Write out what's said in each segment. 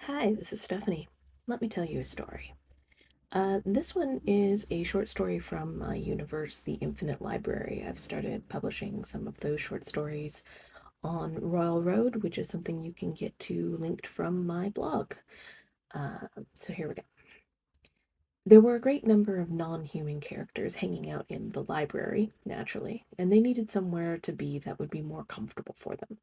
Hi, this is Stephanie. Let me tell you a story. This one is a short story from my universe, The Infinite Library. I've started publishing some of those short stories on Royal Road, which is something you can get to linked from my blog. So here we go. There were a great number of non-human characters hanging out in the library, naturally, and they needed somewhere to be that would be more comfortable for them.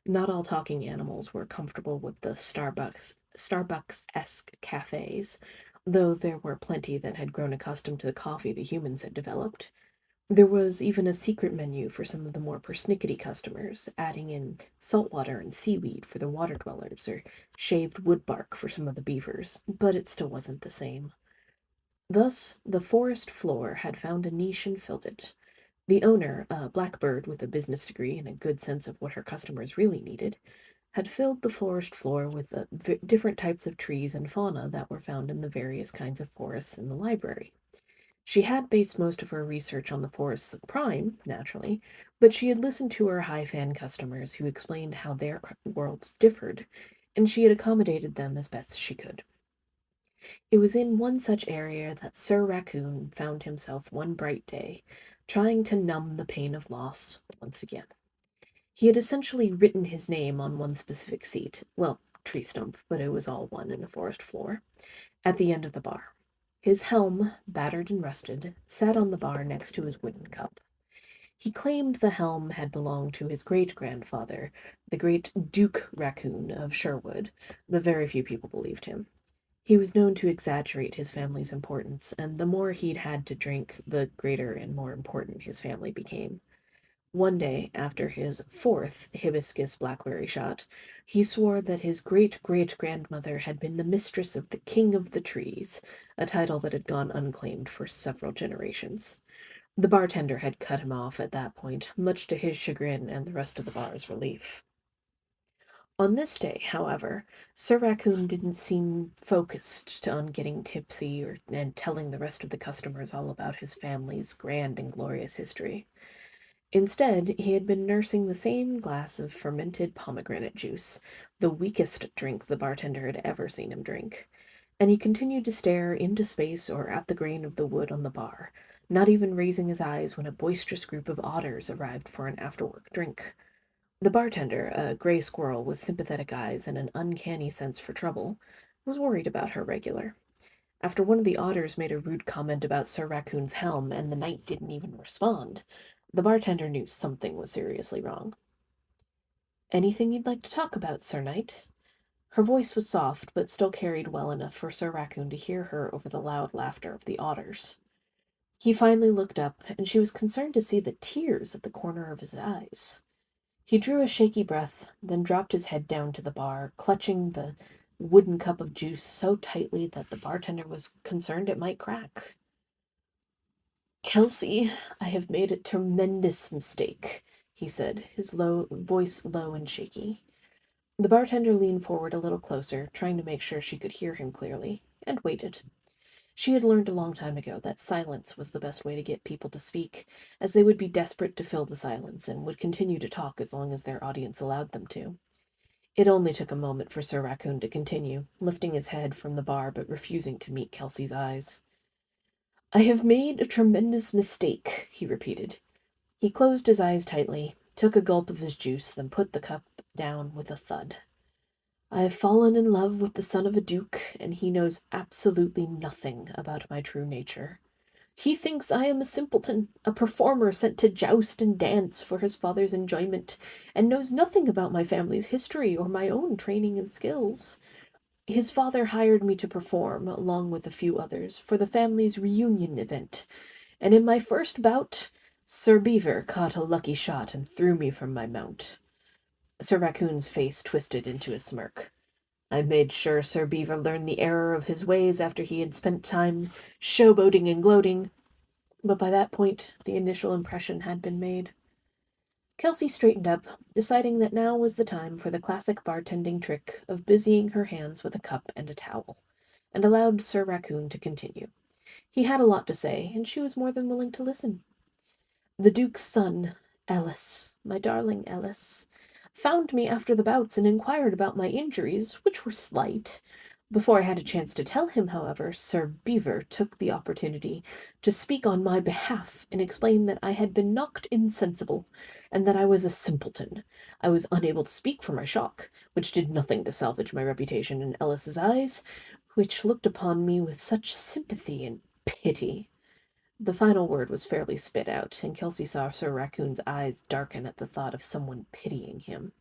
Not all talking animals were comfortable with the Starbucks-esque cafes, though there were plenty that had grown accustomed to the coffee the humans had developed. There was even a secret menu for some of the more persnickety customers, adding in saltwater and seaweed for the water dwellers, or shaved wood bark for some of the beavers, but it still wasn't the same. Thus, the forest floor had found a niche and filled it. The owner, a blackbird with a business degree and a good sense of what her customers really needed, had filled the forest floor with the different types of trees and fauna that were found in the various kinds of forests in the library. She had based most of her research on the forests of Prime, naturally, but she had listened to her high fan customers who explained how their worlds differed, and she had accommodated them as best she could. It was in one such area that Sir Raccoon found himself one bright day, trying to numb the pain of loss once again. He had essentially written his name on one specific seat, well, tree stump, but it was all one in the forest floor, at the end of the bar. His helm, battered and rusted, sat on the bar next to his wooden cup. He claimed the helm had belonged to his great-grandfather, the great Duke Raccoon of Sherwood, but very few people believed him. He was known to exaggerate his family's importance, and the more he'd had to drink, the greater and more important his family became. One day, after his fourth hibiscus blackberry shot, he swore that his great-great-grandmother had been the mistress of the King of the Trees, a title that had gone unclaimed for several generations. The bartender had cut him off at that point, much to his chagrin and the rest of the bar's relief. On this day, however, Sir Raccoon didn't seem focused on getting tipsy and telling the rest of the customers all about his family's grand and glorious history. Instead, he had been nursing the same glass of fermented pomegranate juice, the weakest drink the bartender had ever seen him drink, and he continued to stare into space or at the grain of the wood on the bar, not even raising his eyes when a boisterous group of otters arrived for an after-work drink. The bartender, a gray squirrel with sympathetic eyes and an uncanny sense for trouble, was worried about her regular. After one of the otters made a rude comment about Sir Raccoon's helm and the knight didn't even respond, the bartender knew something was seriously wrong. Anything you'd like to talk about, Sir Knight? Her voice was soft, but still carried well enough for Sir Raccoon to hear her over the loud laughter of the otters. He finally looked up, and she was concerned to see the tears at the corner of his eyes. He drew a shaky breath, then dropped his head down to the bar, clutching the wooden cup of juice so tightly that the bartender was concerned it might crack. Kelsey, I have made a tremendous mistake, he said, his voice low and shaky. The bartender leaned forward a little closer, trying to make sure she could hear him clearly, and waited. She had learned a long time ago that silence was the best way to get people to speak, as they would be desperate to fill the silence and would continue to talk as long as their audience allowed them to. It only took a moment for Sir Raccoon to continue, lifting his head from the bar but refusing to meet Kelsey's eyes. I have made a tremendous mistake, he repeated. He closed his eyes tightly, took a gulp of his juice, then put the cup down with a thud. I have fallen in love with the son of a duke, and he knows absolutely nothing about my true nature. He thinks I am a simpleton, a performer sent to joust and dance for his father's enjoyment, and knows nothing about my family's history or my own training and skills. His father hired me to perform, along with a few others, for the family's reunion event, and in my first bout, Sir Beaver caught a lucky shot and threw me from my mount. Sir Raccoon's face twisted into a smirk. I made sure Sir Beaver learned the error of his ways after he had spent time showboating and gloating, but by that point the initial impression had been made. Kelsey straightened up, deciding that now was the time for the classic bartending trick of busying her hands with a cup and a towel, and allowed Sir Raccoon to continue. He had a lot to say, and she was more than willing to listen. The Duke's son, Ellis, my darling Ellis, found me after the bouts and inquired about my injuries, which were slight. Before I had a chance to tell him, however, Sir Beaver took the opportunity to speak on my behalf and explain that I had been knocked insensible, and that I was a simpleton. I was unable to speak for my shock, which did nothing to salvage my reputation in Ellis's eyes, which looked upon me with such sympathy and pity. The final word was fairly spit out, and Kelsey saw Sir Raccoon's eyes darken at the thought of someone pitying him.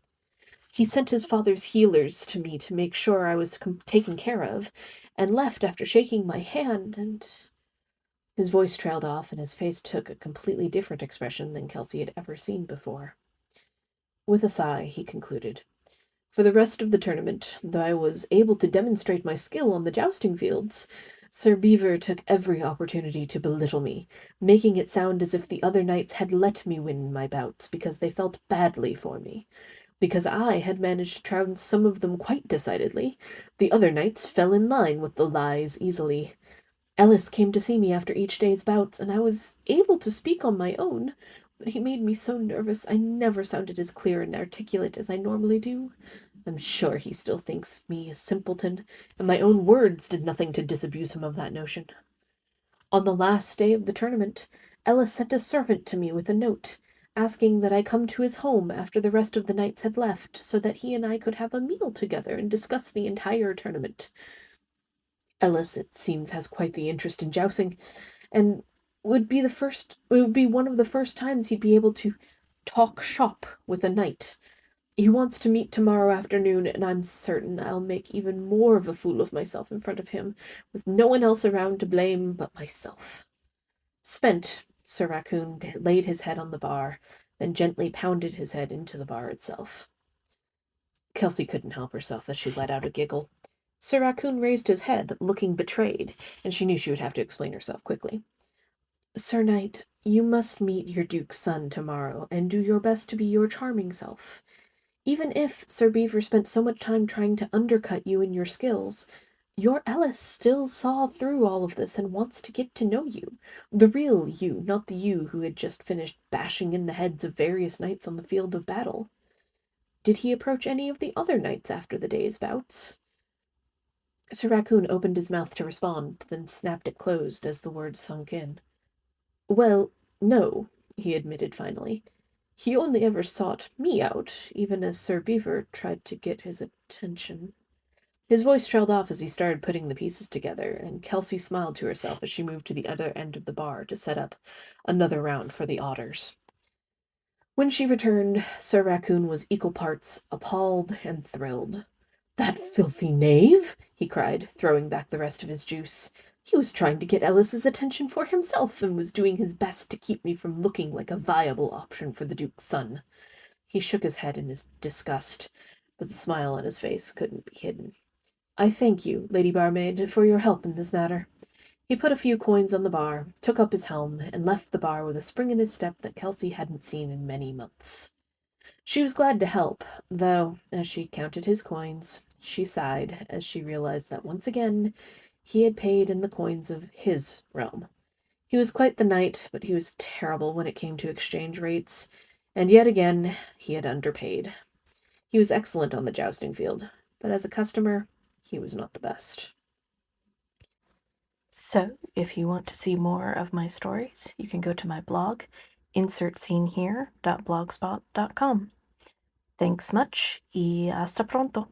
He sent his father's healers to me to make sure I was taken care of, and left after shaking my hand, and... His voice trailed off, and his face took a completely different expression than Kelsey had ever seen before. With a sigh, he concluded, "For the rest of the tournament, though I was able to demonstrate my skill on the jousting fields, Sir Beaver took every opportunity to belittle me, making it sound as if the other knights had let me win my bouts because they felt badly for me. Because I had managed to trounce some of them quite decidedly, the other knights fell in line with the lies easily. Ellis came to see me after each day's bouts, and I was able to speak on my own, but he made me so nervous I never sounded as clear and articulate as I normally do. I'm sure he still thinks me a simpleton, and my own words did nothing to disabuse him of that notion. On the last day of the tournament, Ellis sent a servant to me with a note, asking that I come to his home after the rest of the knights had left, so that he and I could have a meal together and discuss the entire tournament. Ellis, it seems, has quite the interest in jousting, and it would be one of the first times he'd be able to talk shop with a knight. He wants to meet tomorrow afternoon, and I'm certain I'll make even more of a fool of myself in front of him, with no one else around to blame but myself." Spent, Sir Raccoon laid his head on the bar, then gently pounded his head into the bar itself. Kelsey couldn't help herself as she let out a giggle. Sir Raccoon raised his head, looking betrayed, and she knew she would have to explain herself quickly. "Sir Knight, you must meet your Duke's son tomorrow, and do your best to be your charming self. Even if Sir Beaver spent so much time trying to undercut you in your skills, your Ellis still saw through all of this and wants to get to know you. The real you, not the you who had just finished bashing in the heads of various knights on the field of battle. Did he approach any of the other knights after the day's bouts?" Sir Raccoon opened his mouth to respond, then snapped it closed as the words sunk in. "Well, no," he admitted finally. "He only ever sought me out, even as Sir Beaver tried to get his attention." His voice trailed off as he started putting the pieces together, and Kelsey smiled to herself as she moved to the other end of the bar to set up another round for the otters. When she returned, Sir Raccoon was equal parts appalled and thrilled. "That filthy knave!" he cried, throwing back the rest of his juice. "He was trying to get Ellis's attention for himself, and was doing his best to keep me from looking like a viable option for the Duke's son." He shook his head in his disgust, but the smile on his face couldn't be hidden. "I thank you, Lady Barmaid, for your help in this matter." He put a few coins on the bar, took up his helm, and left the bar with a spring in his step that Kelsey hadn't seen in many months. She was glad to help, though, as she counted his coins, she sighed as she realized that once again he had paid in the coins of his realm. He was quite the knight, but he was terrible when it came to exchange rates, and yet again he had underpaid. He was excellent on the jousting field, but as a customer, he was not the best. So, if you want to see more of my stories, you can go to my blog, insertscenehere.blogspot.com. Thanks much y hasta pronto.